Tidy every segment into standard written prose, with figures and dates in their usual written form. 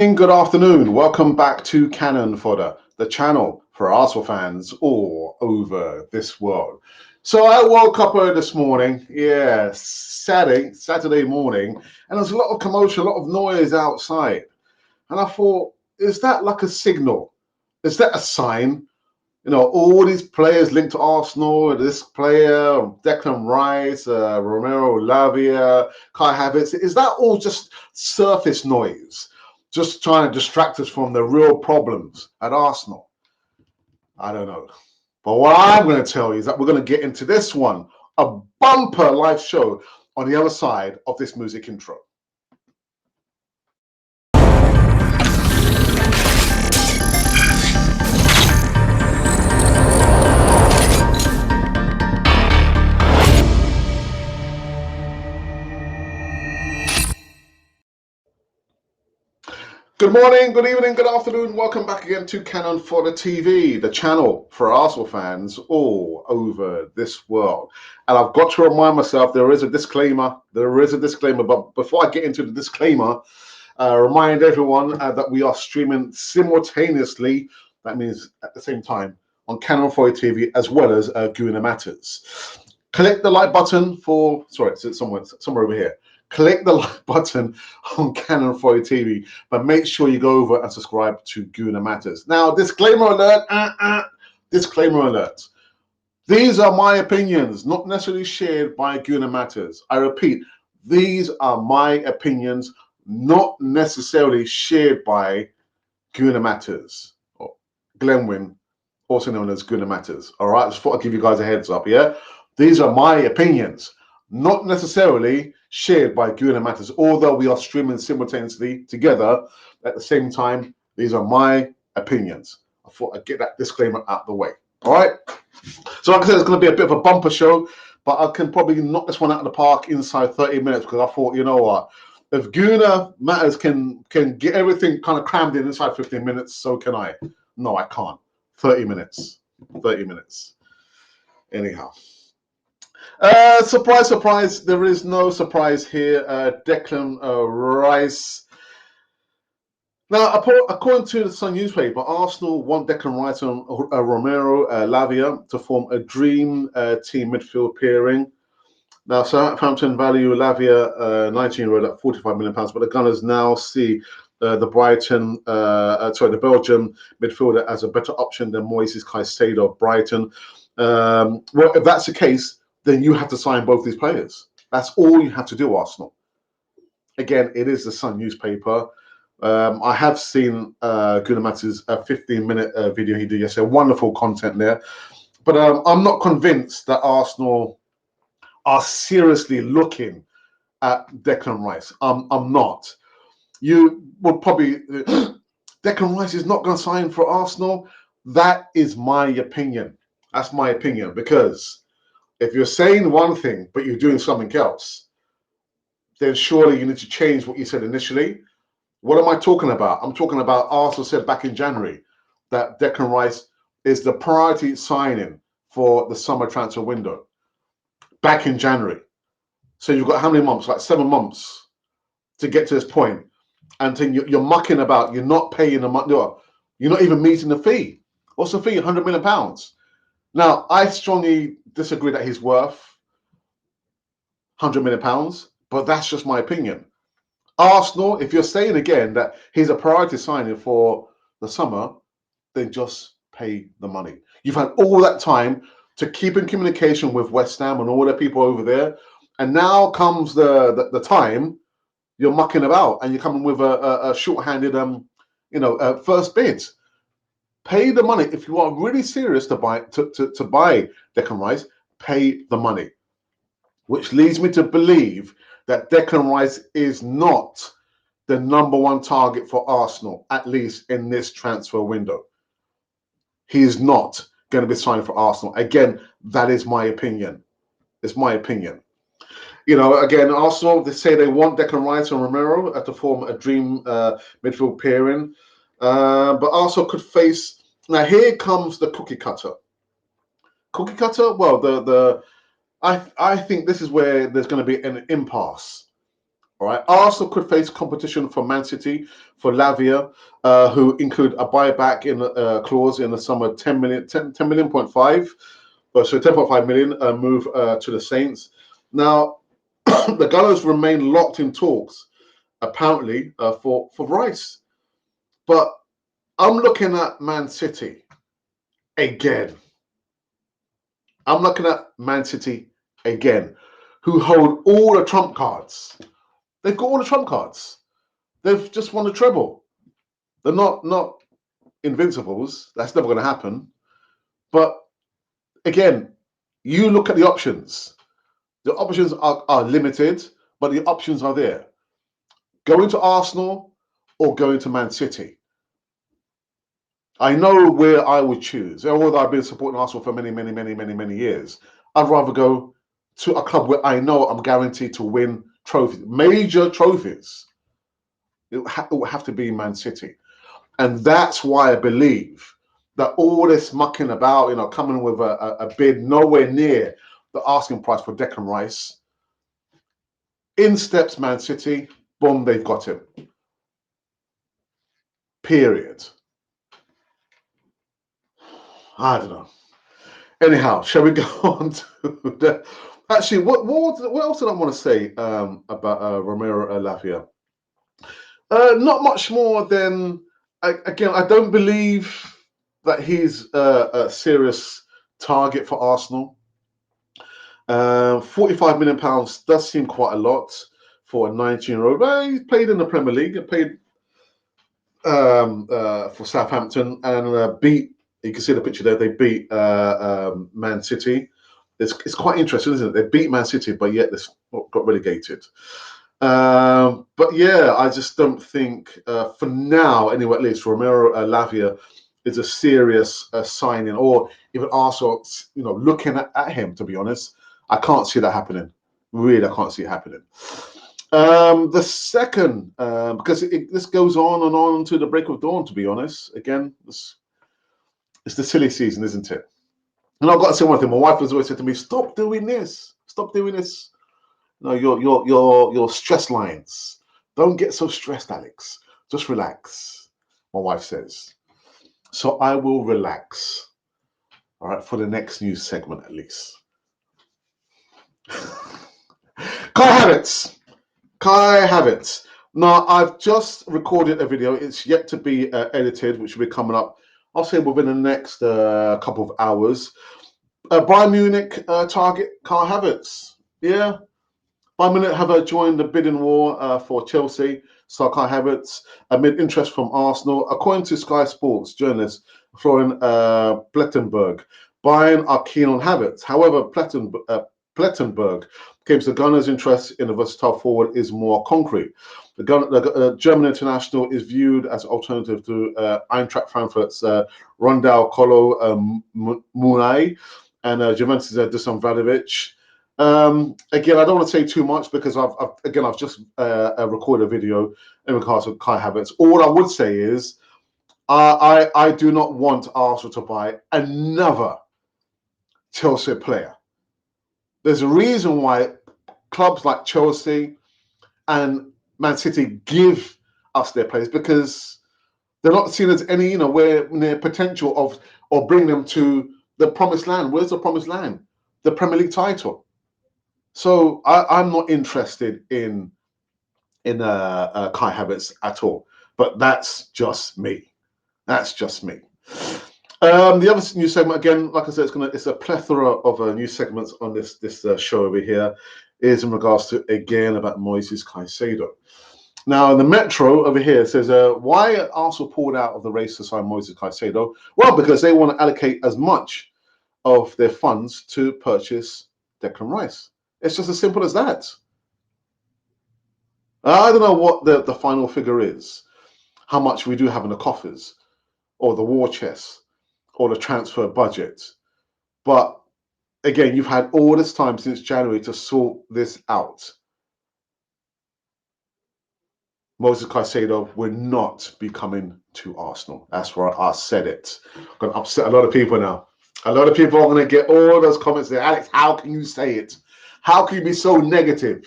Good afternoon. Welcome back to Cannon Fodder, the channel for Arsenal fans all over this world. So I woke up early this morning, Saturday morning, and there's a lot of commotion, a lot of noise outside. And I thought, is that like a signal? Is that a sign? All these players linked to Arsenal, this player, Declan Rice, Romero Lavia, Kai Havertz, is that all just surface noise? Just trying to distract us from the real problems at Arsenal? I don't know. But what I'm going to tell you is that we're going to get into this one, a bumper live show on the other side of this music intro. Good morning, good evening, good afternoon. Welcome back again to Cannon Fodder TV, the channel for Arsenal fans all over this world. And I've got to remind myself there is a disclaimer. But before I get into the disclaimer, remind everyone that we are streaming simultaneously. That means at the same time on Cannon Fodder TV as well as Guna Matters. Click the like button for. Sorry, it's somewhere over here. Click the like button on Cannon Fodder TV, but make sure you go over and subscribe to Guna Matters. Now, disclaimer alert, disclaimer alert. These are my opinions, not necessarily shared by Guna Matters. I repeat, these are my opinions, not necessarily shared by Guna Matters, or Glenwyn, also known as Guna Matters. All right, just thought I'd give you guys a heads up, yeah? These are my opinions, not necessarily shared by Guna Matters, although we are streaming simultaneously together at the same time. These are my opinions. I thought I'd get that disclaimer out the way. All right. So like I said, it's going to be a bit of a bumper show, but I can probably knock this one out of the park inside 30 minutes because I thought, you know what? If Guna Matters can get everything kind of crammed in inside 15 minutes, so can I. No, I can't. 30 minutes. 30 minutes. Anyhow. Surprise, surprise. There is no surprise here. Declan Rice. Now, according to the Sun newspaper, Arsenal want Declan Rice and Romero Lavia to form a dream team midfield pairing. Now, Southampton value Lavia, 19-year-old, at £45 million, but the Gunners now see the Belgian midfielder as a better option than Moises Caicedo of Brighton. Well, if that's the case, then you have to sign both these players. That's all you have to do, Arsenal. Again, it is the Sun newspaper. I have seen Gunnar Matt's 15-minute video he did yesterday. Wonderful content there. But I'm not convinced that Arsenal are seriously looking at Declan Rice. I'm not. You would probably... Declan Rice is not going to sign for Arsenal. That is my opinion. That's my opinion. Because if you're saying one thing, but you're doing something else, then surely you need to change what you said initially. What am I talking about? I'm talking about Arsenal said back in January that Declan Rice is the priority signing for the summer transfer window. Back in January. So you've got how many months? Like 7 months to get to this point. And you're mucking about. You're not paying the money. You're not even meeting the fee. What's the fee? £100 million. Now, I strongly disagree that he's worth £100 million, but that's just my opinion. Arsenal, if you're saying again that he's a priority signing for the summer, then just pay the money. You've had all that time to keep in communication with West Ham and all the people over there, and now comes the time you're mucking about and you're coming with a short-handed first bid. Pay the money if you are really serious to buy Declan Rice. Pay the money, which leads me to believe that Declan Rice is not the #1 target for Arsenal, at least in this transfer window. He is not going to be signed for Arsenal. Again, that is my opinion. It's my opinion. Again, Arsenal, they say they want Declan Rice and Romero to form a dream midfield pairing. But Arsenal could face... Now, here comes the cookie cutter. Cookie cutter? Well, I think this is where there's going to be an impasse. All right, Arsenal could face competition from Man City for Lavia, who include a buyback in clause in the sum of 10 million, 10 million point five, so 10.5 million move to the Saints. Now, the Gunners remain locked in talks, apparently, for Rice. But I'm looking at Man City again. I'm looking at Man City again, who hold all the trump cards. They've got all the trump cards. They've just won the treble. They're not invincibles. That's never going to happen. But again, you look at the options. The options are limited, but the options are there. Going to Arsenal or going to Man City. I know where I would choose. Although I've been supporting Arsenal for many years, I'd rather go to a club where I know I'm guaranteed to win trophies, major trophies. It would have to be Man City. And that's why I believe that all this mucking about, coming with a bid nowhere near the asking price for Declan Rice. In steps Man City, boom, they've got him. Period. I don't know. Anyhow, shall we go on to the... Actually, what else did I want to say about Romero Lavia? Not much more than, again, I don't believe that he's a serious target for Arsenal. £45 million does seem quite a lot for a 19-year-old. But he's played in the Premier League. He played for Southampton and beat. You can see the picture there. They beat Man City. It's quite interesting, isn't it? They beat Man City, but yet they got relegated. But yeah, I just don't think, for now, anyway, at least Romero Lavia is a serious signing, or even Arsenal, looking at him. To be honest, I can't see that happening. Really, I can't see it happening. The second, because this goes on and on to the break of dawn. To be honest, again, it's the silly season, isn't it? And I've got to say one thing. My wife has always said to me, "Stop doing this. Stop doing this. No, your stress lines. Don't get so stressed, Alex. Just relax." My wife says. So I will relax. All right, for the next news segment at least. Kai Havertz. Now, I've just recorded a video. It's yet to be edited, which will be coming up, I'll say, within the next couple of hours. Bayern Munich target Kai Havertz. Yeah. Bayern Munich have joined the bidding war for Chelsea, star Kai Havertz, amid interest from Arsenal. According to Sky Sports journalist Florian Plettenberg, Bayern are keen on Havertz. However, Plettenberg claims the Gunners' interest in a versatile forward is more concrete. The German international is viewed as an alternative to Eintracht Frankfurt's Rondal Kolo Muai and Juventus' Dusan Vlahovic. Again, I don't want to say too much because I've just recorded a video in regards to Kai Havertz. All I would say is I do not want Arsenal to buy another Chelsea player. There's a reason why clubs like Chelsea and Man City give us their players, because they're not seen as any, where near potential of or bring them to the promised land. Where's the promised land? The Premier League title. So I'm not interested in Kai Havertz at all. But that's just me. That's just me. The other news segment, again, like I said, it's a plethora of news segments on this show over here, is in regards to, again, about Moises Caicedo. Now, the Metro over here says, why Arsenal pulled out of the race to sign Moises Caicedo? Well, because they want to allocate as much of their funds to purchase Declan Rice. It's just as simple as that. I don't know what the final figure is, how much we do have in the coffers, or the war chest, or the transfer budget. But again, you've had all this time since January to sort this out. Moises Caicedo will not be coming to Arsenal. That's where I said it. I'm going to upset a lot of people now. A lot of people are going to get all those comments there. Alex, how can you say it? How can you be so negative?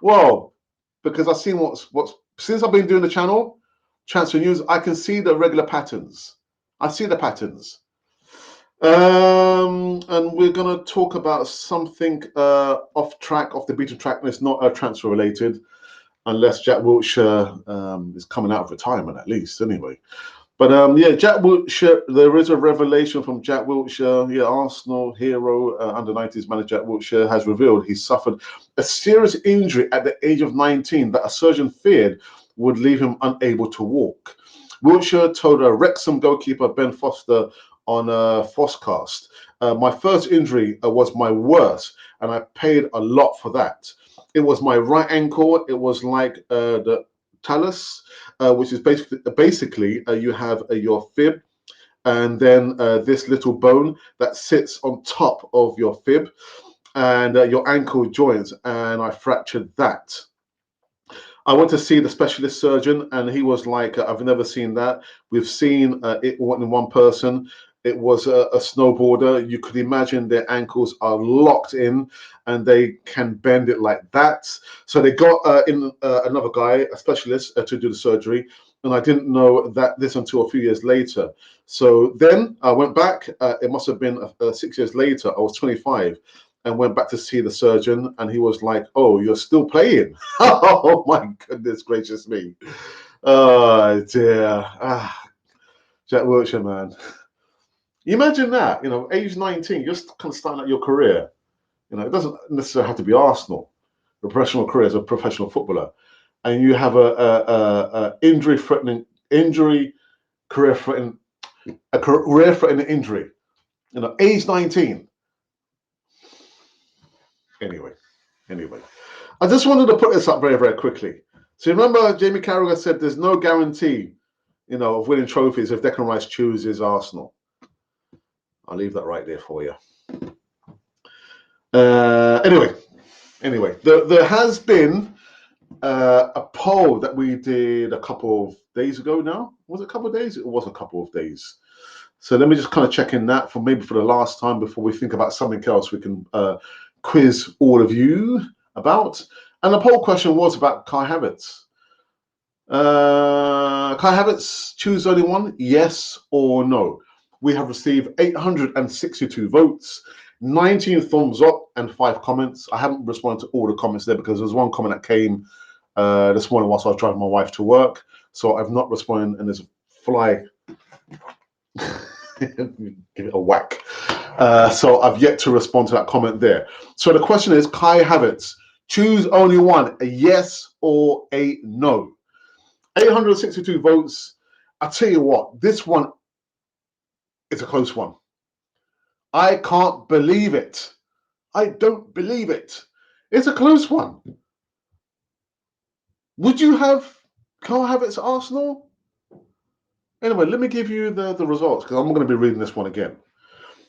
Well, because I've seen what's since I've been doing the channel, transfer news. I can see the regular patterns. I see the patterns. And we're gonna talk about something off the beaten track. And it's not transfer related, unless Jack Wilshere is coming out of retirement at least, anyway. But yeah, Jack Wilshere, there is a revelation from Jack Wilshere. Yeah, Arsenal hero, under-90s manager Jack Wilshere has revealed he suffered a serious injury at the age of 19 that a surgeon feared would leave him unable to walk. Wilshere told Wrexham goalkeeper Ben Foster on Foscast, my first injury was my worst, and I paid a lot for that. It was my right ankle. It was like the talus, which is basically you have your fib, and then this little bone that sits on top of your fib, and your ankle joints, and I fractured that. I went to see the specialist surgeon, and he was like, I've never seen that. We've seen it in one person. It was a snowboarder. You could imagine their ankles are locked in and they can bend it like that. So they got in another guy, a specialist, to do the surgery. And I didn't know that this until a few years later. So then I went back. It must have been 6 years later. I was 25 and went back to see the surgeon. And he was like, oh, you're still playing? Oh, my goodness gracious me. Oh, dear. Jack Wilshere, man. Imagine that, age 19, just kind of starting out your career. It doesn't necessarily have to be Arsenal. A professional career as a professional footballer, and you have a career-threatening injury. Age 19. Anyway, I just wanted to put this up very, very quickly. So remember, Jamie Carragher said there's no guarantee, of winning trophies if Declan Rice chooses Arsenal. I'll leave that right there for you. Anyway, there has been a poll that we did a couple of days ago now. Was it a couple of days? It was a couple of days. So let me just kind of check in that for the last time before we think about something else we can quiz all of you about. And the poll question was about Kai Havertz. Kai Havertz, choose only one, yes or no. We have received 862 votes, 19 thumbs up, and 5 comments. I haven't responded to all the comments there because there's one comment that came this morning whilst I was driving my wife to work. So I've not responded, and there's a fly. Give it a whack. So I've yet to respond to that comment there. So the question is, Kai Havertz, choose only one, a yes or a no. 862 votes. I tell you what, this one is a close one. I can't believe it. I don't believe it. It's a close one. Would you have Kai Havertz at Arsenal? Anyway, let me give you the results because I'm going to be reading this one again.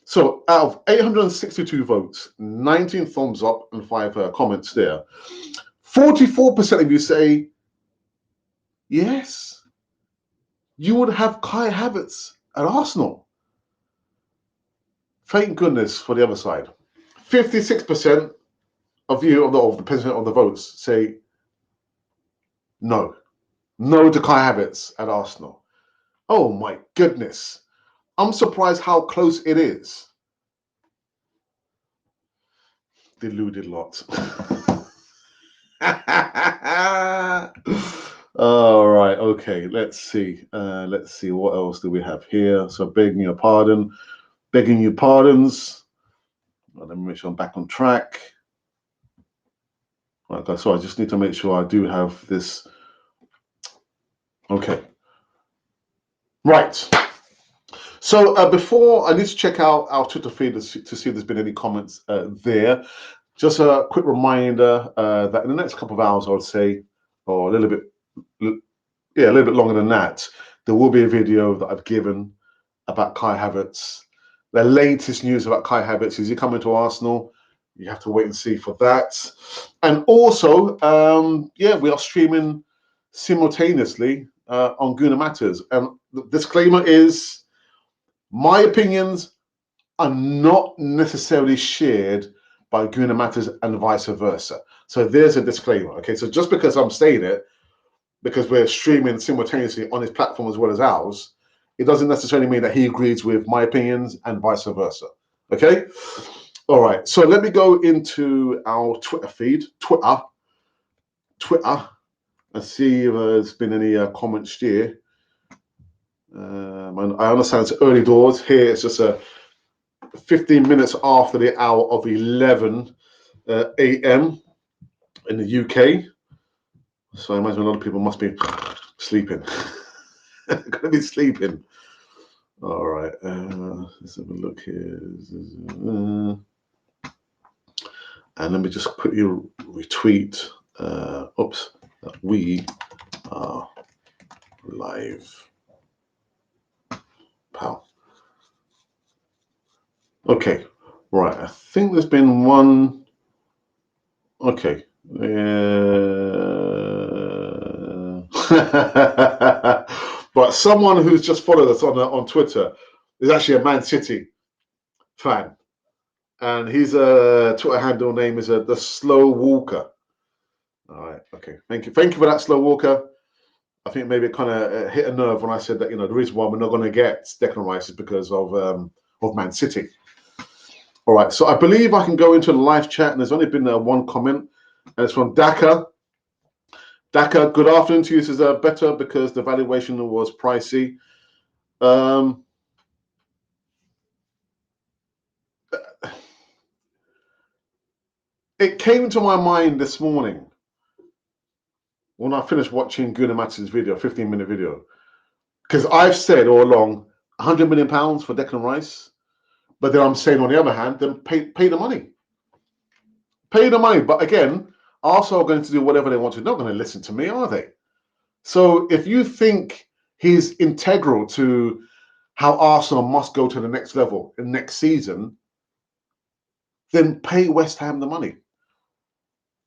So out of 862 votes, 19 thumbs up and 5 comments there, 44% of you say yes, you would have Kai Havertz at Arsenal. Thank goodness for the other side. 56% of you, of the percent of the votes, say no. No to Kai Havertz at Arsenal. Oh my goodness. I'm surprised how close it is. Deluded lot. All right, okay, let's see. What else do we have here? So begging your pardons. Well, let me make sure I'm back on track. Okay, so I just need to make sure I do have this. Okay. Right. So before, I need to check out our Twitter feed to see if there's been any comments there. Just a quick reminder that in the next couple of hours, I would say, or a little bit longer than that, there will be a video that I've given about Kai Havertz. The latest news about Kai Havertz, is he coming to Arsenal? You have to wait and see for that. And also, we are streaming simultaneously on Guna Matters. And the disclaimer is, my opinions are not necessarily shared by Guna Matters and vice versa. So there's a disclaimer. Okay, so just because I'm saying it, because we're streaming simultaneously on his platform as well as ours, it doesn't necessarily mean that he agrees with my opinions and vice versa. Okay? All right. So let me go into our Twitter feed, Twitter, and see if there's been any comments here. I understand it's early doors. Here it's just 15 minutes after the hour of 11 a.m. in the UK. So I imagine a lot of people must be sleeping. Gonna be sleeping. All right. Let's have a look here. And let me just quickly retweet. Oops. We are live. Pal. Okay. Right. I think there's been one. Okay. But someone who's just followed us on Twitter is actually a Man City fan, and his Twitter handle name is the Slow Walker. All right, okay, thank you for that, Slow Walker. I think maybe it kind of hit a nerve when I said that, you know, the reason why we're not going to get Declan Rice is because of Man City. All right, so I believe I can go into the live chat, and there's only been one comment, and it's from Daka. Daka, good afternoon to you. This is better because the valuation was pricey. It came to my mind this morning when I finished watching Gunnar Matz's video, 15-minute video, because I've said all along, £100 million for Declan Rice, but then I'm saying on the other hand, then pay the money. Pay the money. But again, Arsenal are going to do whatever they want to. They're not going to listen to me, are they? So if you think he's integral to how Arsenal must go to the next level in next season, then pay West Ham the money.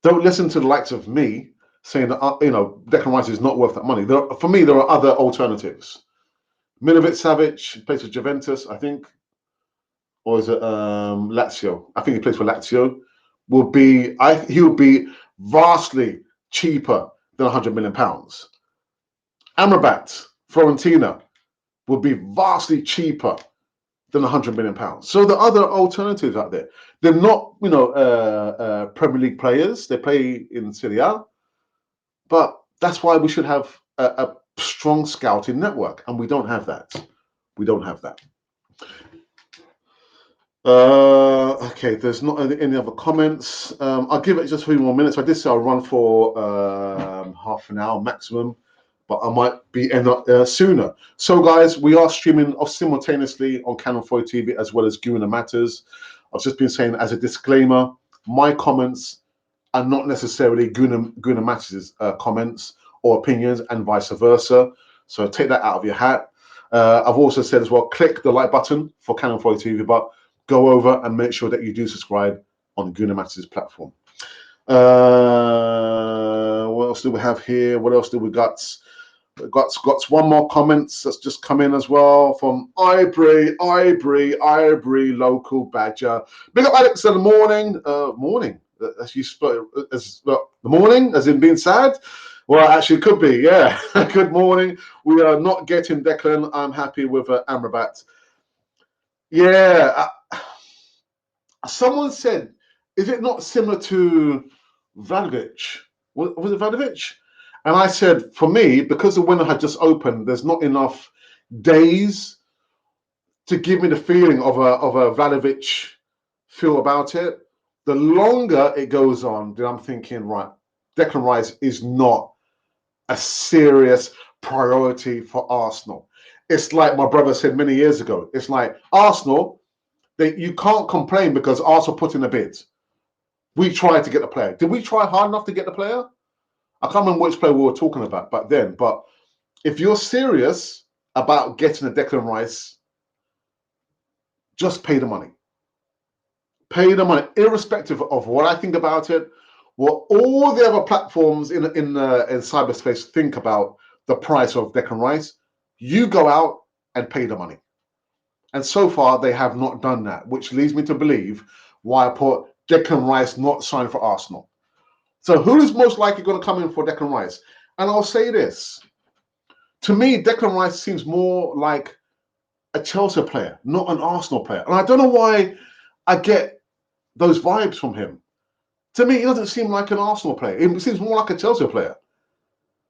Don't listen to the likes of me saying that, you know, Declan Rice is not worth that money. For me, there are other alternatives. Milovic Savic plays for Juventus, I think, or is it Lazio? I think he plays for Lazio. He will be vastly cheaper than £100 million. Amrabat, Fiorentina, will be vastly cheaper than £100 million. So there are other alternatives out there. They're not, you know, Premier League players. They play in Serie A, but that's why we should have a strong scouting network, and we don't have that. We don't have that. Okay, there's not any other comments. I'll give it just 3 more minutes. I did say I'll run for half an hour maximum, but I might be end up sooner. So, guys, we are streaming simultaneously on Canon 4 TV as well as Gunnar Matters. I've just been saying as a disclaimer, my comments are not necessarily Gunnar Matters' comments or opinions, and vice versa. So take that out of your hat. I've also said as well, click the like button for Canon 4 TV, but go over and make sure that you do subscribe on Gunnar Matters' platform. What else do we have here? What else do we got? Got one more comment that's just come in as well from Ivory, local badger. Big up Alex in the morning. Morning. As you spoke, as the morning, as in being sad. Well, actually, it could be. Yeah. Good morning. We are not getting Declan. I'm happy with Amrabat. Yeah. Someone said, is it not similar to Vlahovic? Was it Vlahovic? And I said, for me, because the window had just opened, there's not enough days to give me the feeling of a Vlahovic feel about it. The longer it goes on, then I'm thinking, right, Declan Rice is not a serious priority for Arsenal. It's like my brother said many years ago. It's like Arsenal, you can't complain because Arsenal put in a bid. We tried to get the player. Did we try hard enough to get the player? I can't remember which player we were talking about back then, but if you're serious about getting a Declan Rice, just pay the money. Pay the money, irrespective of what I think about it, what all the other platforms in cyberspace think about the price of Declan Rice. You go out and pay the money. And so far, they have not done that, which leads me to believe why I put Declan Rice not signed for Arsenal. So who is most likely going to come in for Declan Rice? And I'll say this. To me, Declan Rice seems more like a Chelsea player, not an Arsenal player. And I don't know why I get those vibes from him. To me, he doesn't seem like an Arsenal player. He seems more like a Chelsea player.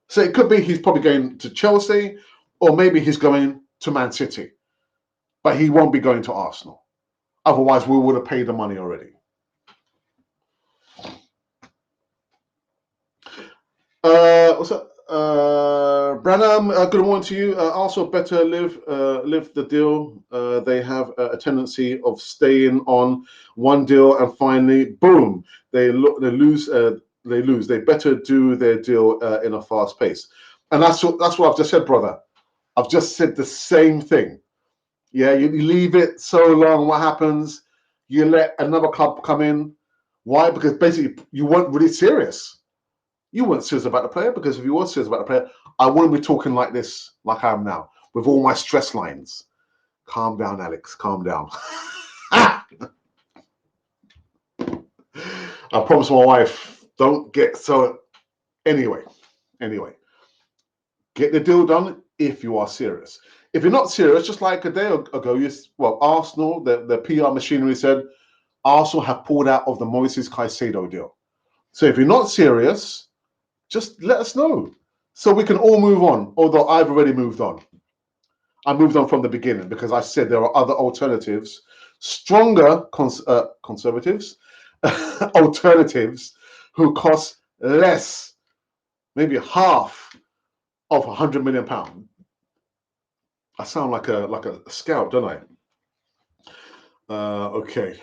So it could be he's probably going to Chelsea, or maybe he's going to Man City. But he won't be going to Arsenal. Otherwise, we would have paid the money already. What's up? Branham, good morning to you. Also, better live the deal. They have a tendency of staying on one deal and finally, boom, they lose. They lose. They better do their deal in a fast pace, and that's what I've just said, brother. I've just said the same thing. Yeah, you leave it so long. What happens? You let another club come in. Why? Because basically you weren't really serious. You weren't serious about the player, because if you were serious about the player, I wouldn't be talking like this, like I am now, with all my stress lines. Calm down, Alex. Calm down. I promised my wife, don't get so. Anyway, get the deal done if you are serious. If you're not serious, just like a day ago, Arsenal, the PR machinery said Arsenal have pulled out of the Moises Caicedo deal. So if you're not serious, just let us know so we can all move on. Although I've already moved on. I moved on from the beginning because I said there are other alternatives, stronger conservatives, alternatives who cost less, maybe half of £100 million. I sound like a scout, don't I? Okay.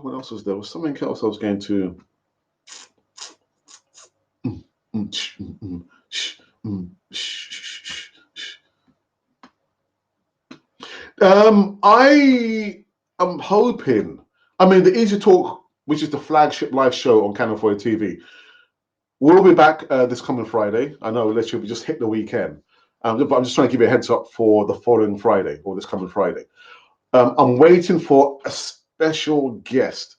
What else was there? Was something else I was going to. I am hoping. I mean, the Easy Talk, which is the flagship live show on Channel 4 TV, we'll be back this coming Friday. I know, literally, we just hit the weekend. But I'm just trying to give you a heads up for the following Friday, or this coming Friday. I'm waiting for a special guest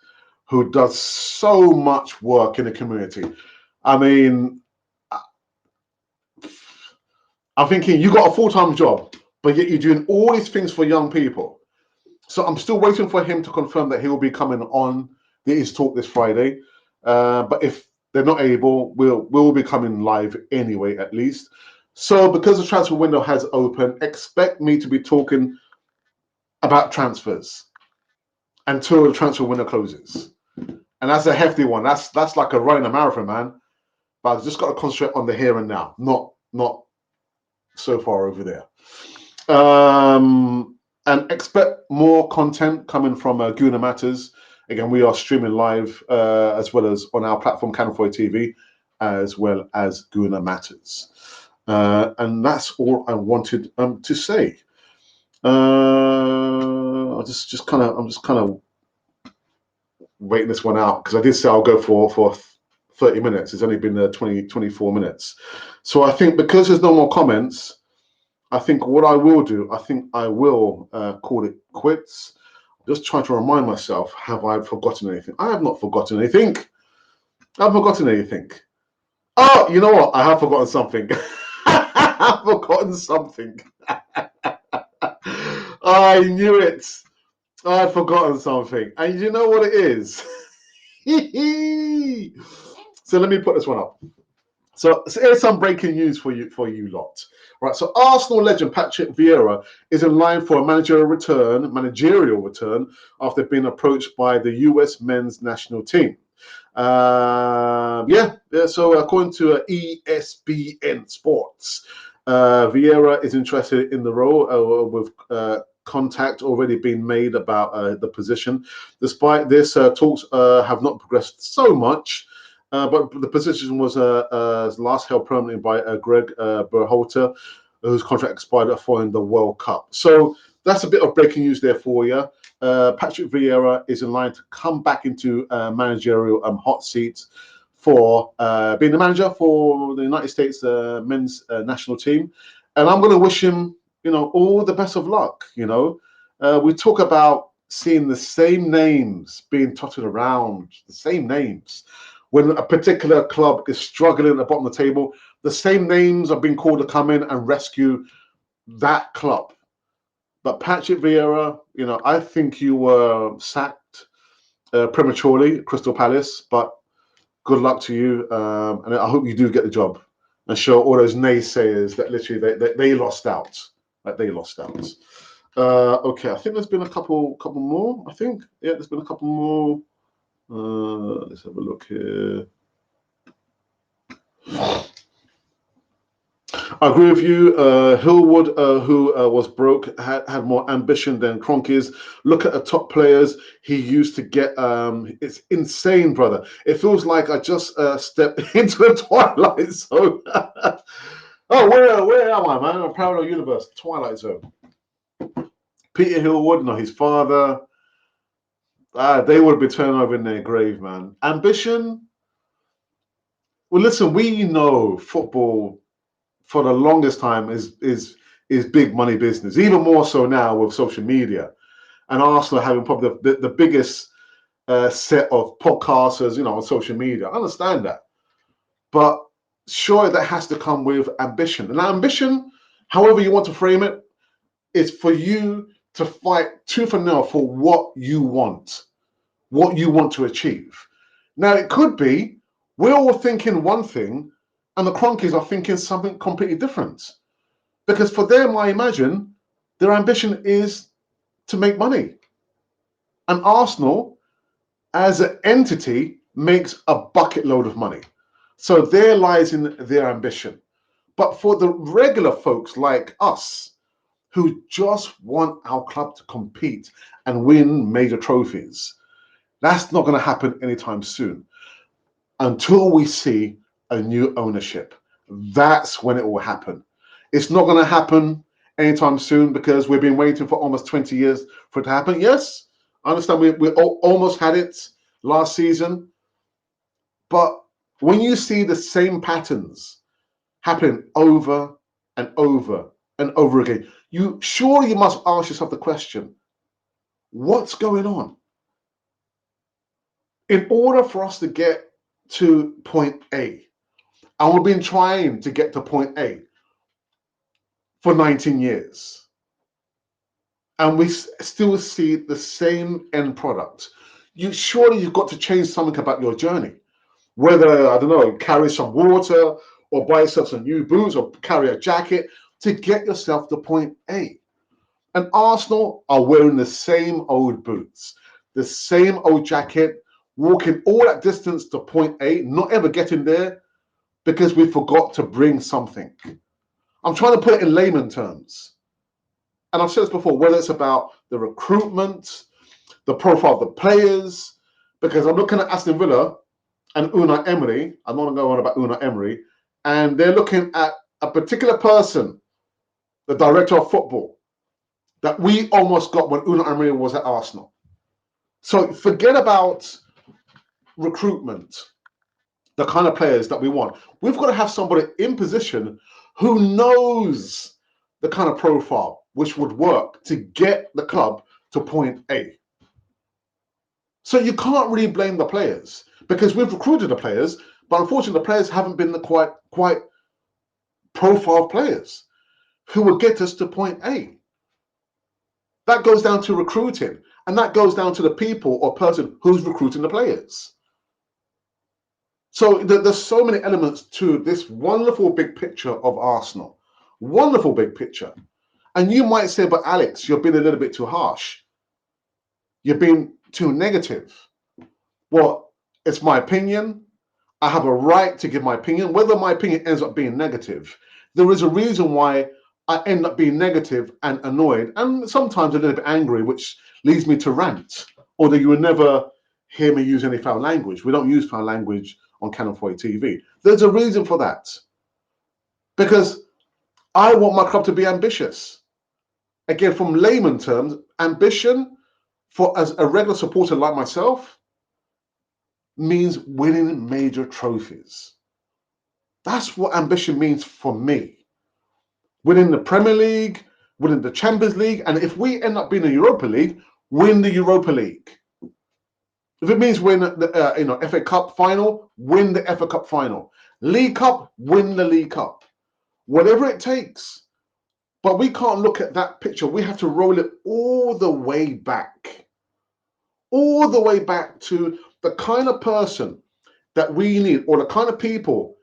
who does so much work in the community. I mean, I'm thinking you got a full-time job, but yet you're doing all these things for young people. So I'm still waiting for him to confirm that he will be coming on the Easy Talk this Friday. But if they're not able, we'll be coming live anyway, at least. So because the transfer window has opened, expect me to be talking about transfers until the transfer window closes. And that's a hefty one. That's like a running a marathon, man. But I've just got to concentrate on the here and now, not so far over there. And expect more content coming from Guna Matters. Again, we are streaming live as well as on our platform, Channel 4 TV, as well as Guna Matters. And that's all I wanted to say. I'm just kind of waiting this one out because I did say I'll go for 30 minutes. It's only been 24 minutes. So I think because there's no more comments, I think what I will do, I will call it quits. Just trying to remind myself, have I forgotten anything? I have not forgotten anything. I've forgotten anything. Oh, you know what? I have forgotten something. I've forgotten something. I knew it. I've forgotten something. And you know what it is? So let me put this one up. So here's some breaking news for you lot. Right. So Arsenal legend Patrick Vieira is in line for a managerial return after being approached by the US men's national team. So according to ESPN Sports, Vieira is interested in the role with contact already been made about the position. Despite this, talks have not progressed so much. But the position was last held permanently by Greg Berhalter, whose contract expired following the World Cup. So that's a bit of breaking news there for you. Patrick Vieira is in line to come back into managerial hot seats for being the manager for the United States men's national team. And I'm going to wish him, all the best of luck. We talk about seeing the same names being totted around, the same names. When a particular club is struggling at the bottom of the table, the same names are being called to come in and rescue that club. But Patrick Vieira, I think you were sacked prematurely, Crystal Palace, but good luck to you. And I hope you do get the job and show all those naysayers that literally they lost out. Like they lost out. Okay, I think there's been a couple more. I think, yeah, there's been a couple more. Let's have a look here. I agree with you. Hillwood, who was broke, had more ambition than Kroenke's. Look at the top players he used to get. It's insane, brother. It feels like I just stepped into the Twilight Zone. Oh, where am I, man? A parallel universe, Twilight Zone. Peter Hillwood, no, his father. They would be turning over in their grave, man. Ambition. Well, listen, we know football for the longest time is big money business, even more so now with social media, and Arsenal having probably the biggest set of podcasters, on social media. I understand that, but sure, that has to come with ambition. And ambition, however you want to frame it, is for you to fight tooth and nail for what you want to achieve. Now, it could be we're all thinking one thing, and the Kroenkes are thinking something completely different. Because for them, I imagine, their ambition is to make money. And Arsenal, as an entity, makes a bucket load of money. So there lies in their ambition. But for the regular folks like us, who just want our club to compete and win major trophies, that's not going to happen anytime soon. Until we see a new ownership, that's when it will happen. It's not going to happen anytime soon because we've been waiting for almost 20 years for it to happen. Yes, I understand we almost had it last season, but when you see the same patterns happening over and over and over again, you must ask yourself the question, what's going on? In order for us to get to point A, and we've been trying to get to point A for 19 years, and we still see the same end product. You've got to change something about your journey. Whether, I don't know, carry some water or buy yourself some new boots or carry a jacket to get yourself to point A. And Arsenal are wearing the same old boots, the same old jacket, walking all that distance to point A, not ever getting there because we forgot to bring something. I'm trying to put it in layman terms. And I've said this before, whether it's about the recruitment, the profile of the players, because I'm looking at Aston Villa and Unai Emery. I'm not going to go on about Unai Emery. And they're looking at a particular person, the director of football, that we almost got when Unai Emery was at Arsenal. So forget about recruitment, the kind of players that we want. We've got to have somebody in position who knows the kind of profile which would work to get the club to point A. So you can't really blame the players because we've recruited the players, but unfortunately the players haven't been the quite profile players who will get us to point A. That goes down to recruiting, and that goes down to the people or person who's recruiting the players. So there's so many elements to this wonderful big picture of Arsenal. Wonderful big picture. And you might say, but Alex, you're being a little bit too harsh. You're being too negative. Well, it's my opinion. I have a right to give my opinion. Whether my opinion ends up being negative, there is a reason why I end up being negative and annoyed and sometimes a little bit angry, which leads me to rant. Although you will never hear me use any foul language. We don't use foul language on Cannon 4 TV. There's a reason for that. Because I want my club to be ambitious. Again, from layman terms, ambition for as a regular supporter like myself means winning major trophies. That's what ambition means for me. Winning the Premier League, winning the Champions League, and if we end up being in the Europa League, win the Europa League. If it means win the FA Cup final, win the FA Cup final. League Cup, win the League Cup. Whatever it takes. But we can't look at that picture. We have to roll it all the way back. All the way back to the kind of person that we need, or the kind of people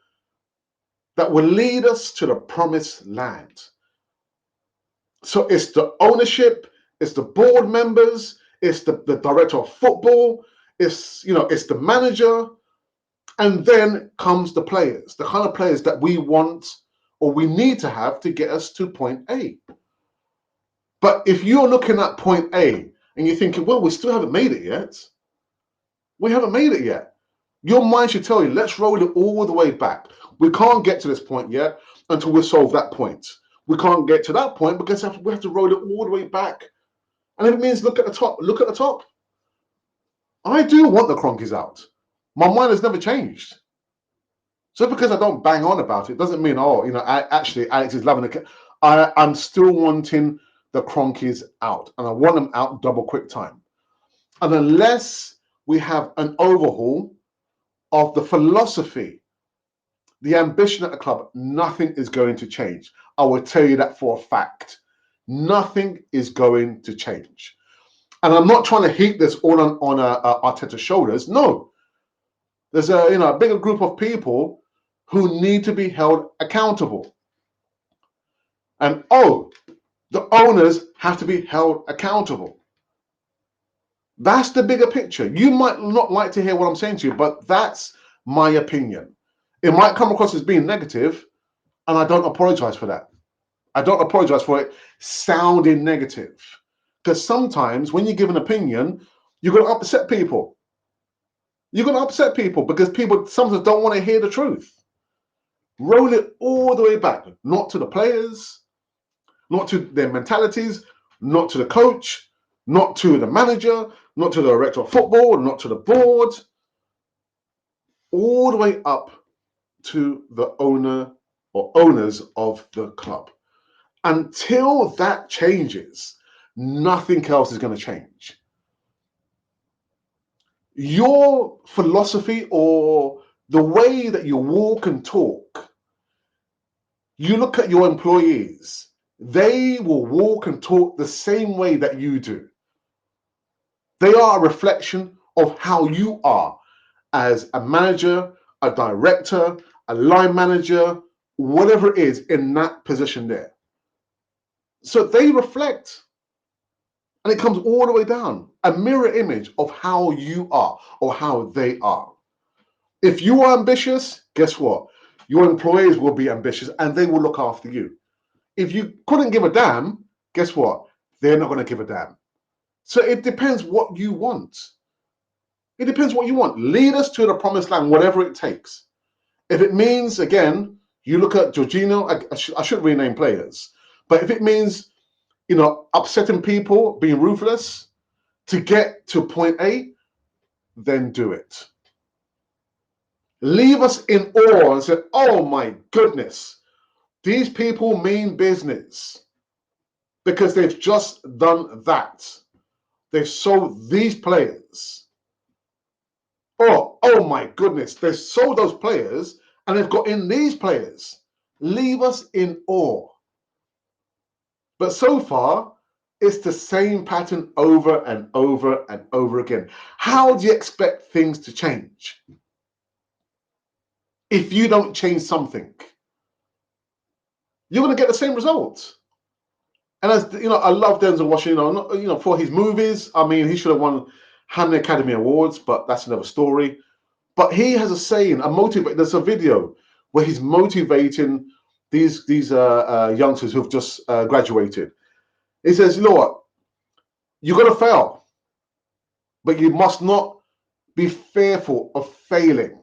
that will lead us to the promised land. So it's the ownership, it's the board members, it's the director of football, it's the manager, and then comes the players, the kind of players that we want or we need to have to get us to point A. But if you're looking at point A and you're thinking, well, we still haven't made it yet. We haven't made it yet. Your mind should tell you, let's roll it all the way back. We can't get to this point yet until we solve that point. We can't get to that point because we have to roll it all the way back. And if it means look at the top, look at the top. I do want the Cronkies out. My mind has never changed. So because I don't bang on about it doesn't mean, actually Alex is loving it. I'm still wanting the Cronkies out, and I want them out double quick time. And unless we have an overhaul of the philosophy, the ambition at the club, nothing is going to change. I will tell you that for a fact. Nothing is going to change. And I'm not trying to heap this all on Arteta's shoulders. No. There's a bigger group of people who need to be held accountable. And the owners have to be held accountable. That's the bigger picture. You might not like to hear what I'm saying to you, but that's my opinion. It might come across as being negative, and I don't apologize for that. I don't apologize for it sounding negative. Because sometimes when you give an opinion, you're going to upset people. You're going to upset people because people sometimes don't want to hear the truth. Roll it all the way back, not to the players, not to their mentalities, not to the coach, not to the manager, not to the director of football, not to the board, all the way up to the owner or owners of the club. Until that changes, nothing else is going to change. Your philosophy or the way that you walk and talk, you look at your employees, they will walk and talk the same way that you do. They are a reflection of how you are as a manager, a director, a line manager, whatever it is in that position there. So they reflect, and it comes all the way down, a mirror image of how you are or how they are. If you are ambitious, guess what? Your employees will be ambitious and they will look after you. If you couldn't give a damn, guess what? They're not going to give a damn. So it depends what you want. It depends what you want. Lead us to the promised land, whatever it takes. If it means, again, you look at Jorginho, I should rename players, but if it means, upsetting people, being ruthless to get to point A, then do it. Leave us in awe and say, oh my goodness, these people mean business because they've just done that. They've sold these players. Oh my goodness, they've sold those players and they've got in these players. Leave us in awe. But so far, it's the same pattern over and over and over again. How do you expect things to change if you don't change something? You're going to get the same results. And as I love Denzel Washington. For his movies. I mean, he should have won how many Academy Awards, but that's another story. But he has a saying, there's a video where he's motivating these youngsters who've just graduated. He says, Lord, you're going to fail, but you must not be fearful of failing.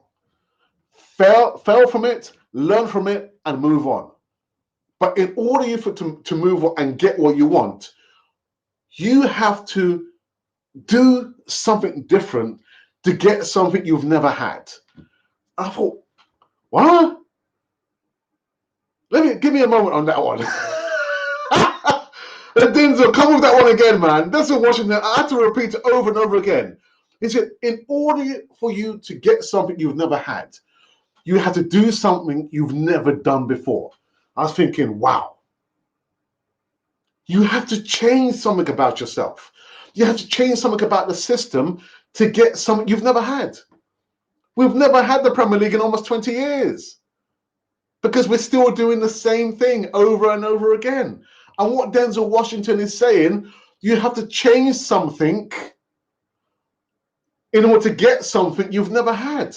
Fail from it, learn from it, and move on. But in order to move on and get what you want, you have to do something different to get something you've never had. I thought, what? Give me a moment on that one. And Denzel, come with that one again, man. Denzel Washington, I had to repeat it over and over again. Is it in order for you to get something you've never had, you have to do something you've never done before? I was thinking, wow, you have to change something about yourself. You have to change something about the system to get something you've never had. We've never had the Premier League in almost 20 years because we're still doing the same thing over and over again. And what Denzel Washington is saying, you have to change something in order to get something you've never had.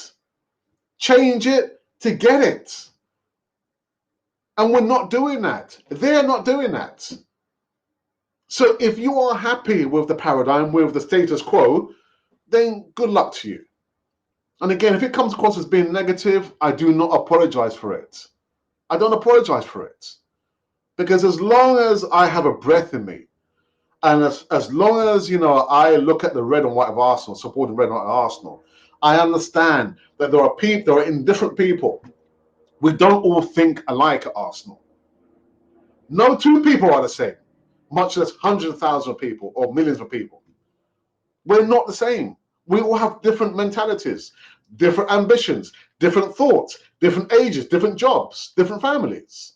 Change it to get it. And we're not doing that. They're not doing that. So if you are happy with the paradigm, with the status quo, then good luck to you. And again, if it comes across as being negative, I do not apologize for it. I don't apologize for it. Because as long as I have a breath in me, and as long as, I look at the red and white of Arsenal, supporting red and white of Arsenal, I understand that there are indifferent people. We don't all think alike at Arsenal. No two people are the same, much less hundreds of thousands of people or millions of people. We're not the same. We all have different mentalities, different ambitions, different thoughts, different ages, different jobs, different families.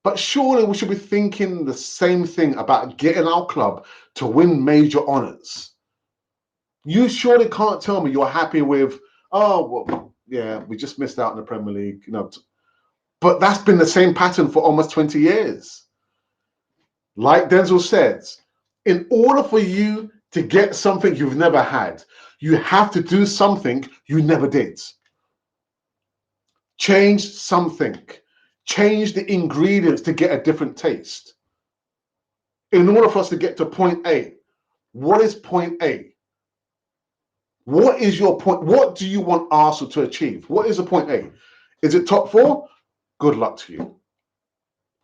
But surely we should be thinking the same thing about getting our club to win major honours. You surely can't tell me you're happy with, oh, well, yeah, we just missed out in the Premier League, But that's been the same pattern for almost 20 years. Like Denzel says, in order for you to get something you've never had, you have to do something you never did. Change something. Change the ingredients to get a different taste. In order for us to get to point A, what is point A? What is your point? What do you want Arsenal to achieve? What is the point A? Is it top four? Good luck to you.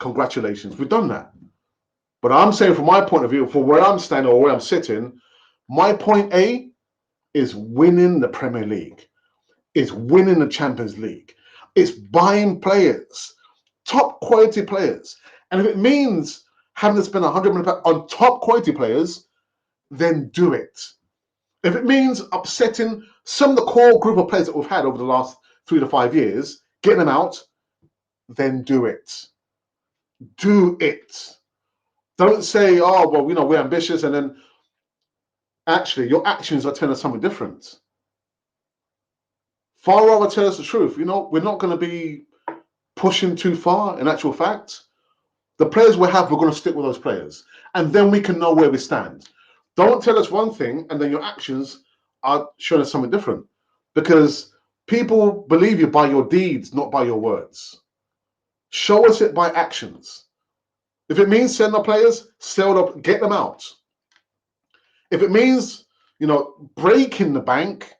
Congratulations, we've done that. But I'm saying from my point of view, for where I'm standing or where I'm sitting, my point A is winning the Premier League. It's winning the Champions League. It's buying players, top quality players. And if it means having to spend 100 million on top quality players, then do it. If it means upsetting some of the core group of players that we've had over the last 3 to 5 years, getting them out, then do it. Do it. Don't say, oh, well, we're ambitious, and then actually your actions are telling us something different. Far rather tell us the truth. We're not going to be pushing too far, in actual fact. The players we have, we're going to stick with those players. And then we can know where we stand. Don't tell us one thing and then your actions are showing us something different. Because people believe you by your deeds, not by your words. Show us it by actions. If it means send the players, sell them, get them out. If it means, breaking the bank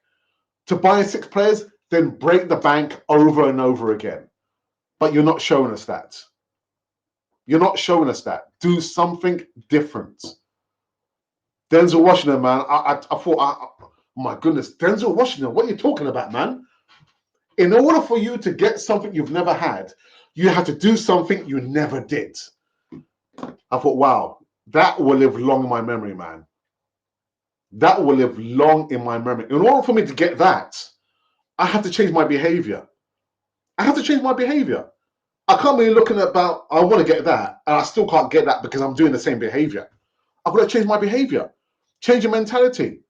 to buy 6 players, then break the bank over and over again. But you're not showing us that. You're not showing us that. Do something different. Denzel Washington, man, I thought, my goodness, Denzel Washington, what are you talking about, man? In order for you to get something you've never had, you have to do something you never did. I thought, wow, that will live long in my memory, man. That will live long in my memory. In order for me to get that, I have to change my behavior. I have to change my behavior. I can't be looking about, I want to get that, and I still can't get that because I'm doing the same behavior. I've got to change my behavior, change your mentality,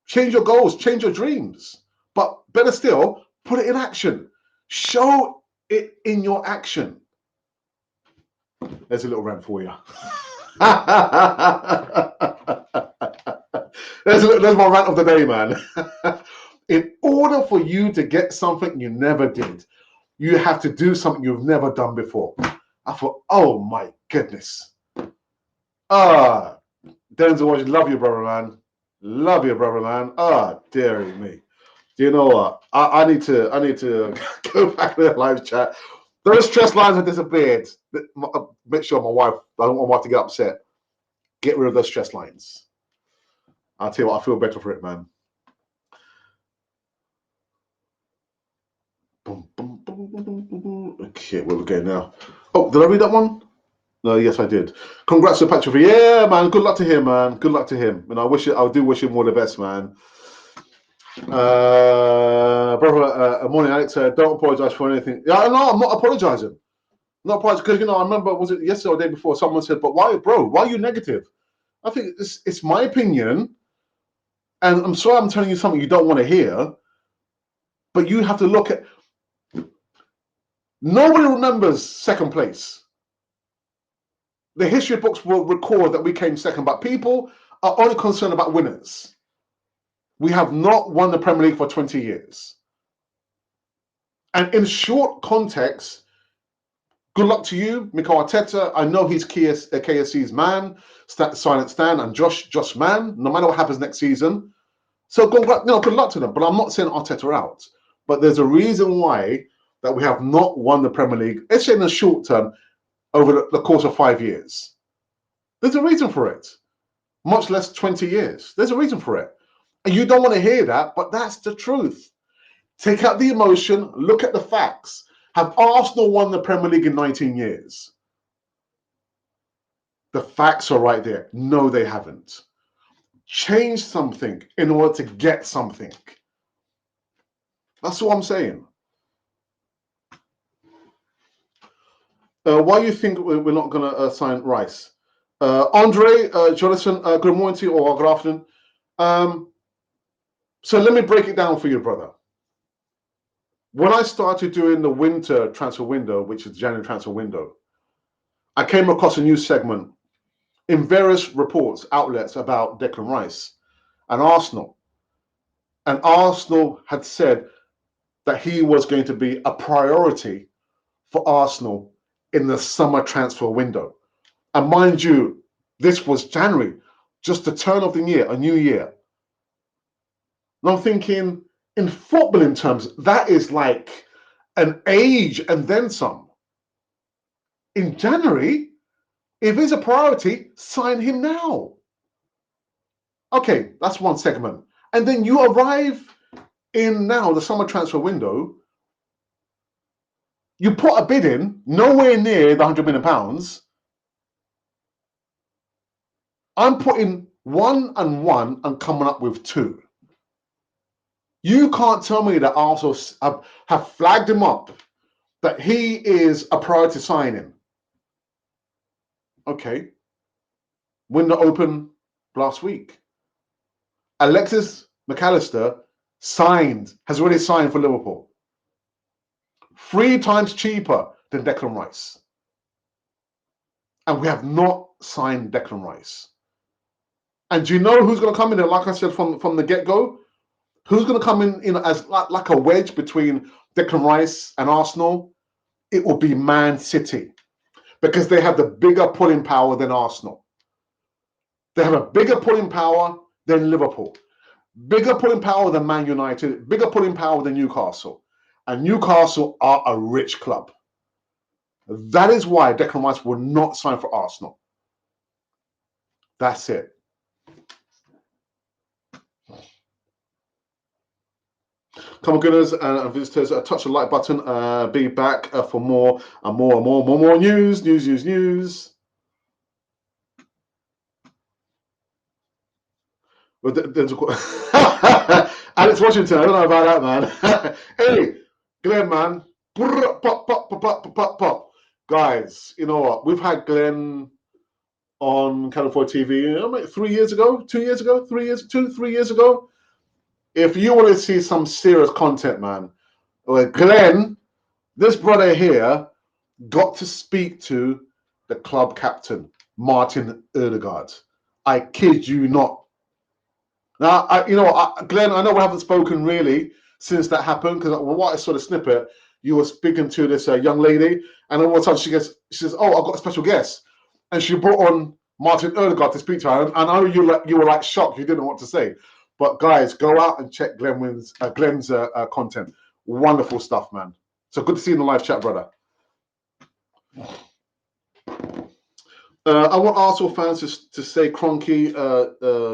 change your goals, change your dreams. But better still, put it in action. Show it in your action. There's a little rant for you. There's my rant of the day, man. In order for you to get something you never did, you have to do something you've never done before. I thought, oh my goodness. Denzel Washington, love you, brother, man. Love you, brother, man. Dearie me. Do you know what? I need to go back to the live chat. Those stress lines have disappeared. Make sure I don't want my wife to get upset. Get rid of those stress lines. I'll tell you what, I feel better for it, man. Boom, boom, boom, boom, boom, boom. Okay, where we go now? Oh, did I read that one? No, yes, I did. Congrats to Patrick. Yeah, man. Good luck to him, man. Good luck to him. And I do wish him all the best, man. Brother, morning, Alex. Don't apologize for anything. Yeah, no, I'm not apologizing. Not apologizing because I remember, was it yesterday or the day before? Someone said, "But why, bro? Why are you negative?" I think it's my opinion, and I'm sorry I'm telling you something you don't want to hear, but you have to look at. Nobody remembers second place. The history books will record that we came second, but people are only concerned about winners. We have not won the Premier League for 20 years. And in short context, good luck to you, Mikel Arteta. I know he's KSC's man, Silent Stan, and Josh Man, no matter what happens next season. So good luck to them. But I'm not saying Arteta out. But there's a reason why that we have not won the Premier League, let's say in the short term, over the course of 5 years. There's a reason for it. Much less 20 years. There's a reason for it. And you don't want to hear that, but that's the truth. Take out the emotion, look at the facts. Have Arsenal won the Premier League in 19 years? The facts are right there. No, they haven't. Change something in order to get something. That's all I'm saying. Why do you think we're not going to sign Rice? Andre, Jonathan, good morning to you, or good afternoon. So let me break it down for you, brother. When I started doing the winter transfer window, which is January transfer window, I came across a news segment in various reports, outlets about Declan Rice and Arsenal. And Arsenal had said that he was going to be a priority for Arsenal in the summer transfer window. And mind you, this was January, just the turn of the year, a new year. And I'm thinking, in footballing terms, that is like an age and then some. In January, if he's a priority, sign him now. Okay, that's one segment. And then you arrive in now the summer transfer window. You put a bid in, nowhere near the £100 million. I'm putting 1 and 1 and coming up with 2. You can't tell me that Arsenal have flagged him up, that he is a priority signing. Okay. Window open last week. Alexis McAllister has already signed for Liverpool. 3 times cheaper than Declan Rice. And we have not signed Declan Rice. And do you know who's going to come in there? Like I said from the get-go, who's going to come in as like a wedge between Declan Rice and Arsenal? It will be Man City, because they have the bigger pulling power than Arsenal. They have a bigger pulling power than Liverpool, bigger pulling power than Man United, bigger pulling power than Newcastle. And Newcastle are a rich club. That is why Declan Rice will not sign for Arsenal. That's it. Come on, gooders and visitors, touch the like button. Be back for more and more news. Alex Washington, I don't know about that, man. Hey, Glenn, man. Pop. Guys, you know what? We've had Glenn on California TV 3 years ago, 2 years ago, 3 years ago. If you want to see some serious content, man, well, Glenn, this brother here, got to speak to the club captain, Martin Odegaard. I kid you not. Now, Glenn, I know we haven't spoken really since that happened, because what I saw the snippet, you were speaking to this young lady, and all of a sudden she says, "Oh, I've got a special guest," and she brought on Martin Odegaard to speak to her. And I know you were like shocked, you didn't know what to say. But guys, go out and check Glenn's content. Wonderful stuff, man. So good to see you in the live chat, brother. I want Arsenal fans to say Kroenke,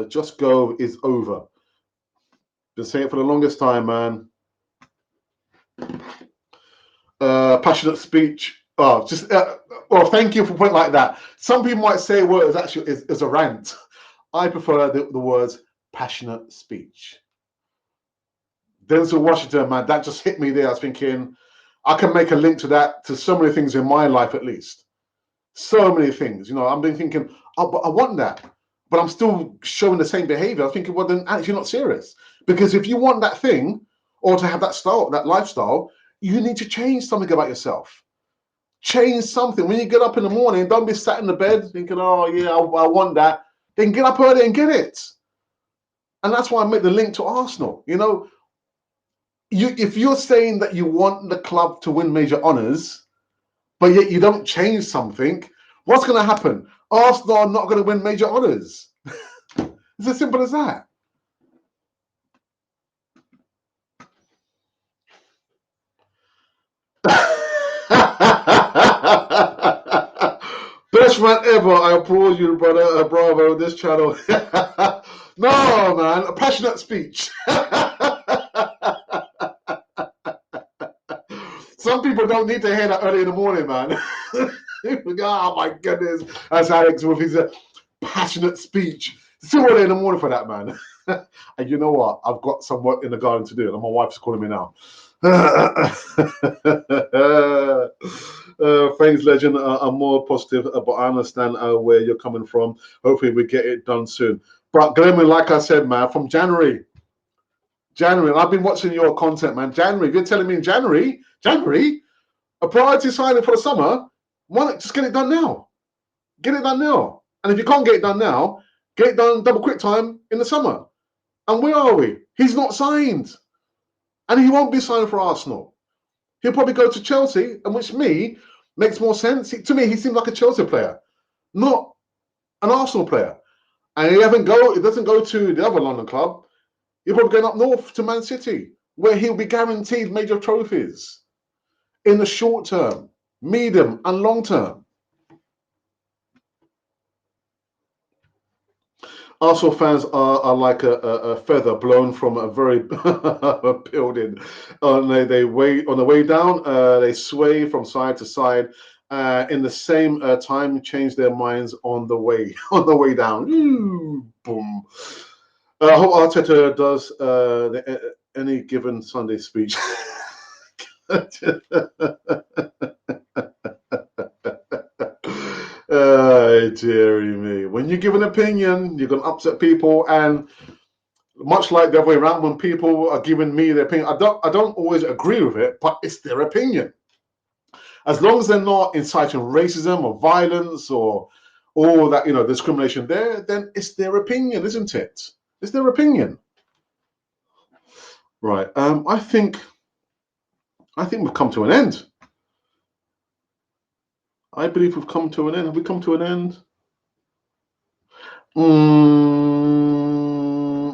just go is over. Been saying it for the longest time, man. Passionate speech Oh, just well, thank you for putting it like that. Some people might say, well, it's actually is a rant. I prefer the words passionate speech. Denzel Washington, man, that just hit me there. I was thinking, I can make a link to that to so many things in my life, at least. So many things, you know. I've been thinking, oh, but I want that, but I'm still showing the same behavior. I'm thinking, well, then actually not serious. Because if you want that thing or to have that style, that lifestyle, you need to change something about yourself. Change something. When you get up in the morning, don't be sat in the bed thinking, oh, yeah, I want that. Then get up early and get it. And that's why I make the link to Arsenal. You know, if you're saying that you want the club to win major honours, but yet you don't change something, what's going to happen? Arsenal are not going to win major honours. It's as simple as that. Best man ever. I applaud you, brother. Bravo, this channel. No, man. A passionate speech. Some people don't need to hear that early in the morning, man. Oh, my goodness. That's Alex with his passionate speech. It's too early in the morning for that, man. And you know what? I've got some work in the garden to do, and my wife's calling me now. Thanks, legend. I'm more positive, but I understand where you're coming from. Hopefully, we get it done soon. But Glenn, like I said, man, from January, I've been watching your content, man. January, if you're telling me in January, a priority signing for the summer, why not just get it done now? Get it done now. And if you can't get it done now, get it done double quick time in the summer. And where are we? He's not signed. And he won't be signed for Arsenal. He'll probably go to Chelsea, and which me makes more sense. To me, he seems like a Chelsea player, not an Arsenal player. And it doesn't go to the other London club. He'll probably going up north to Man City, where he'll be guaranteed major trophies in the short term, medium, and long term. Arsenal fans are like a feather blown from a very building. They wait on the way down. They sway from side to side. In the same time, change their minds on the way down. Ooh, boom. I hope Arteta does any given Sunday speech. Dearie me. When you give an opinion, you're going to upset people. And much like the other way around, when people are giving me their opinion, I don't always agree with it, but it's their opinion. As long as they're not inciting racism or violence or all that, discrimination there, then it's their opinion, isn't it? It's their opinion. Right. I think we've come to an end. I believe we've come to an end. Have we come to an end?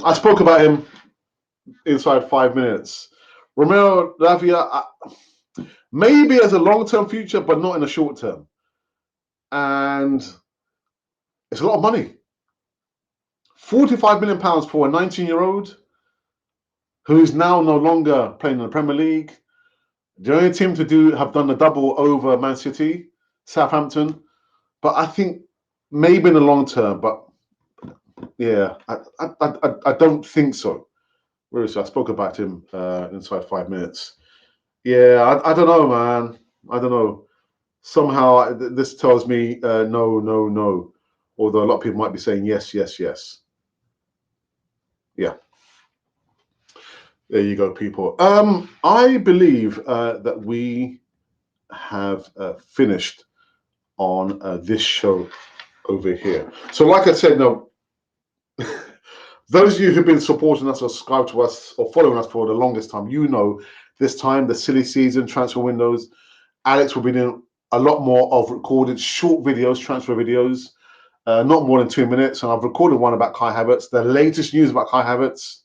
I spoke about him inside 5 minutes. Romero Lavia, maybe as a long-term future, but not in the short term. And it's a lot of money. £45 million for a 19-year-old who's now no longer playing in the Premier League. The only team to have done the double over Man City, Southampton. But I think maybe in the long term, but yeah, I don't think so. Where is he? I spoke about him inside 5 minutes. Yeah, I don't know, man. I don't know. Somehow this tells me no, no, no. Although a lot of people might be saying yes, yes, yes. Yeah. There you go, people. I believe that we have finished on this show over here. So like I said, no, those of you who've been supporting us or subscribed to us or following us for the longest time, this time, the silly season, transfer windows, Alex will be doing a lot more of recorded short videos, transfer videos, not more than 2 minutes. And I've recorded one about Kai Havertz, the latest news about Kai Havertz.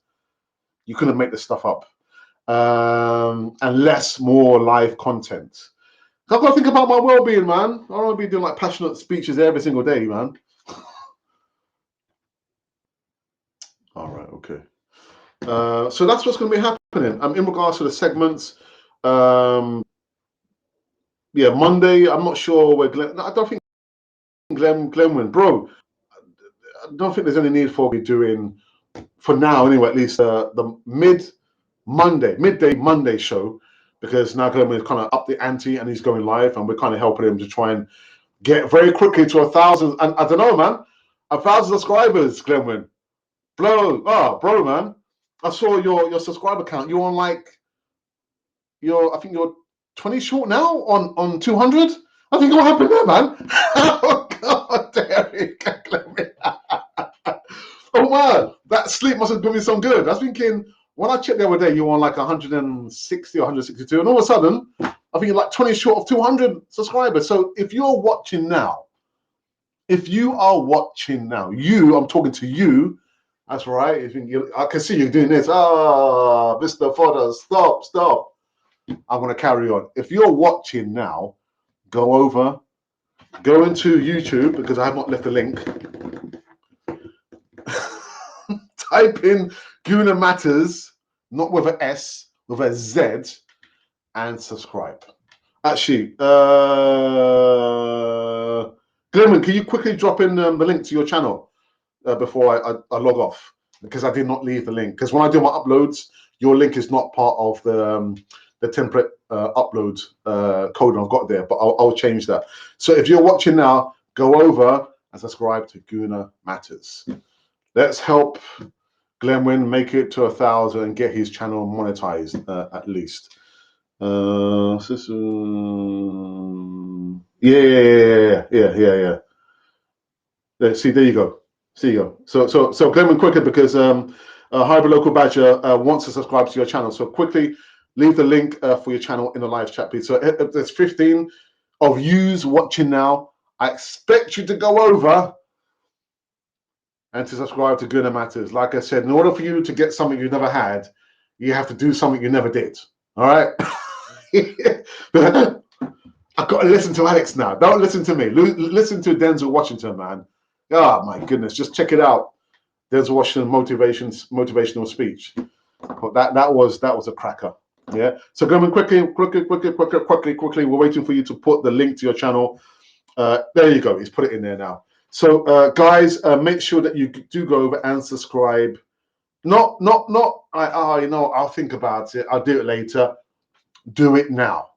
You couldn't make this stuff up. And more live content. I've got to think about my well-being, man. I don't want to be doing like passionate speeches every single day, man. All right, okay. So that's what's going to be happening. In regards to the segments, Yeah, Monday. I'm not sure where Glenn. No, I don't think Glenn went, bro. I don't think there's any need for me doing for now anyway. At least the midday Monday show, because now Glenn is kind of up the ante and he's going live, and we're kind of helping him to try and get very quickly to 1,000. And I don't know, man, 1,000 subscribers, Glenwyn. Bro, man. I saw your subscriber count. You're on like I think you're 20 short now on 200. I think what happened there, man? Oh God, Derek. Oh wow, that sleep must have done me some good. I was thinking when I checked the other day, you were on like 160 or 162, and all of a sudden, I think you're like 20 short of 200 subscribers. So if you're watching now, I'm talking to you. That's right. I can see you doing this. Ah, Mr. Fodder, stop. I'm going to carry on. If you're watching now, go into YouTube, because I have not left a link. Type in Guna Matters, not with an S, with a Z, and subscribe. Actually, Glenn, can you quickly drop in the link to your channel before I log off? Because I did not leave the link. Because when I do my uploads, your link is not part of the template upload code I've got there, but I'll change that. So if you're watching now, go over and subscribe to Guna Matters. Let's help Glenwyn make it to 1,000 and get his channel monetized at least. Yeah. See, there you go. So Glenwyn, quicker, because Hybrid Local Badger wants to subscribe to your channel. So quickly leave the link for your channel in the live chat, please. So if there's 15 of yous watching now, I expect you to go over and to subscribe to Guna Matters. Like I said, in order for you to get something you've never had, you have to do something you never did. All right? I've got to listen to Alex now. Don't listen to me. Listen to Denzel Washington, man. Oh my goodness, just check it out. Denzel Washington motivational speech. That was a cracker. Yeah. So go on quickly. We're waiting for you to put the link to your channel. There you go. He's put it in there now. So guys, make sure that you do go over and subscribe. I'll think about it. I'll do it later. Do it now.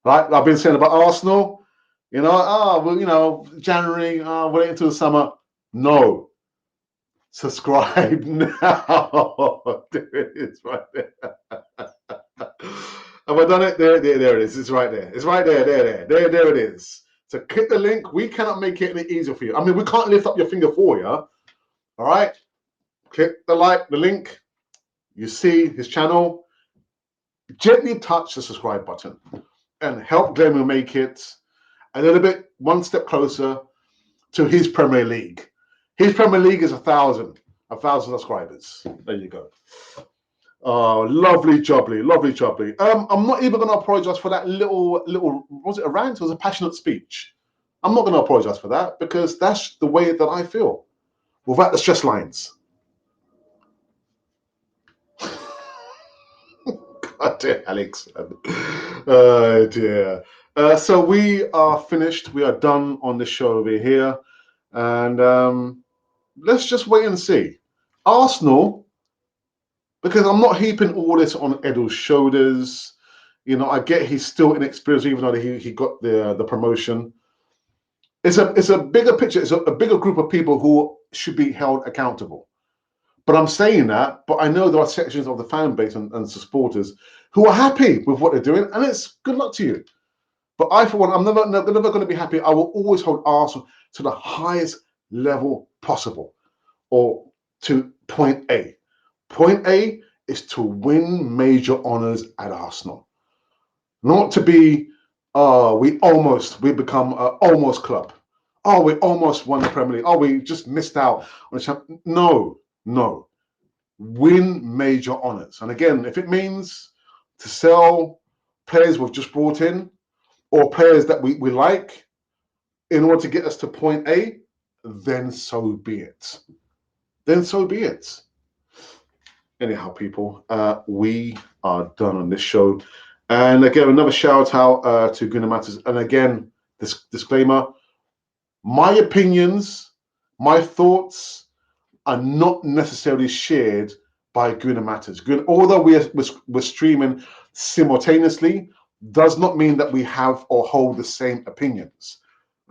Right? I've been saying about Arsenal. January, wait until the summer. No. Subscribe now. There it is right there. Have I done it? There it is. It's right there. It's right there. There it is. So click the link. We cannot make it any easier for you. I mean, we can't lift up your finger for you. All right. Click the link. You see his channel. Gently touch the subscribe button and help Glenn make it a little bit, one step closer to his Premier League. His Premier League is 1,000 subscribers. There you go. Oh, lovely jubbly. I'm not even going to apologize for that little, was it a rant? It was a passionate speech. I'm not going to apologize for that, because that's the way that I feel, without the stress lines. God dear, Alex. Oh dear. So we are finished. We are done on the show over here. And let's just wait and see. Arsenal, because I'm not heaping all this on Edel's shoulders. I get he's still inexperienced, even though he got the promotion. It's a bigger picture. It's a bigger group of people who should be held accountable. But I'm saying that, but I know there are sections of the fan base and supporters who are happy with what they're doing, and it's good luck to you. But I, for one, I'm never going to be happy. I will always hold Arsenal to the highest level possible, or to point A. Point A is to win major honours at Arsenal, not to be, we become an almost club. Oh, we almost won the Premier League. Oh, we just missed out on the champion. No. Win major honours. And again, if it means to sell players we've just brought in, or players that we like, in order to get us to point A, then so be it. Anyhow, people, we are done on this show. And again, another shout out to Gunnar Matters. And again, this disclaimer: my opinions, my thoughts are not necessarily shared by Gunnar Matters. Although we're streaming simultaneously, does not mean that we have or hold the same opinions.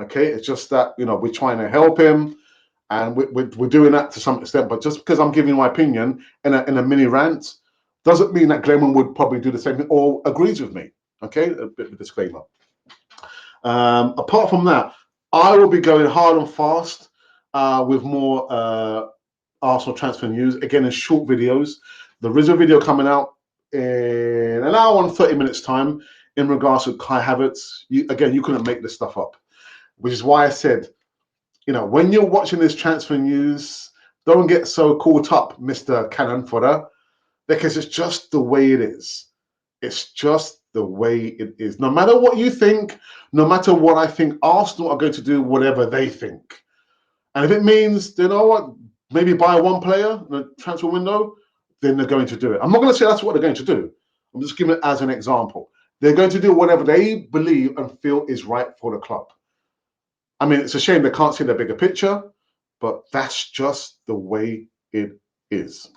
Okay, it's just that we're trying to help him, and we're doing that to some extent. But just because I'm giving my opinion in a mini rant, doesn't mean that Glenn would probably do the same thing or agrees with me. Okay, a bit of a disclaimer. Apart from that, I will be going hard and fast with more Arsenal transfer news, again in short videos. There is a video coming out in an hour and 30 minutes time in regards to Kai Havertz. You couldn't make this stuff up, which is why I said, when you're watching this transfer news, don't get so caught up, Mr. Cannon Fodder, because it's just the way it is. It's just the way it is. No matter what you think, no matter what I think, Arsenal are going to do whatever they think. And if it means, maybe buy one player in the transfer window, then they're going to do it. I'm not going to say that's what they're going to do. I'm just giving it as an example. They're going to do whatever they believe and feel is right for the club. I mean, it's a shame they can't see the bigger picture, but that's just the way it is.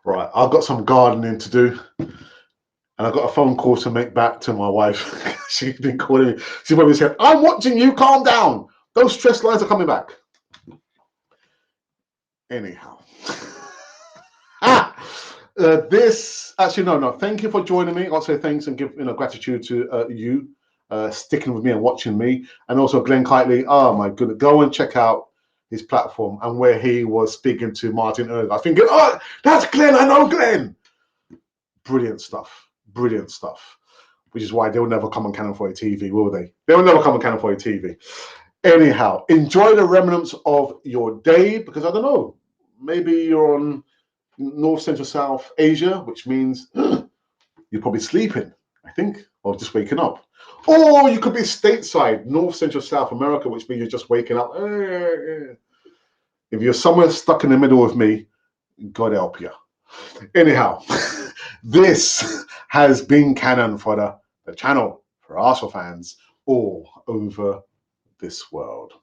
Right, I've got some gardening to do. And I got a phone call to make back to my wife. She's been calling me. She probably said, "I'm watching you, calm down. Those stress lines are coming back." Anyhow. No. Thank you for joining me. I'll say thanks and give gratitude to you sticking with me and watching me. And also Glenn Kitely. Oh my goodness. Go and check out his platform and where he was speaking to Martin earlier. I think, oh, that's Glenn. I know Glenn. Brilliant stuff. Brilliant stuff. Which is why they'll never come on Cannon 40 TV, will they? They'll never come on Cannon 40 TV. Anyhow, enjoy the remnants of your day, because I don't know, maybe you're on North, Central, South Asia, which means you're probably sleeping, I think, or just waking up. Or you could be stateside, North, Central, South America, which means you're just waking up. If you're somewhere stuck in the middle with me, God help you. Anyhow, this has been Cannon for the channel for Arsenal fans all over this world.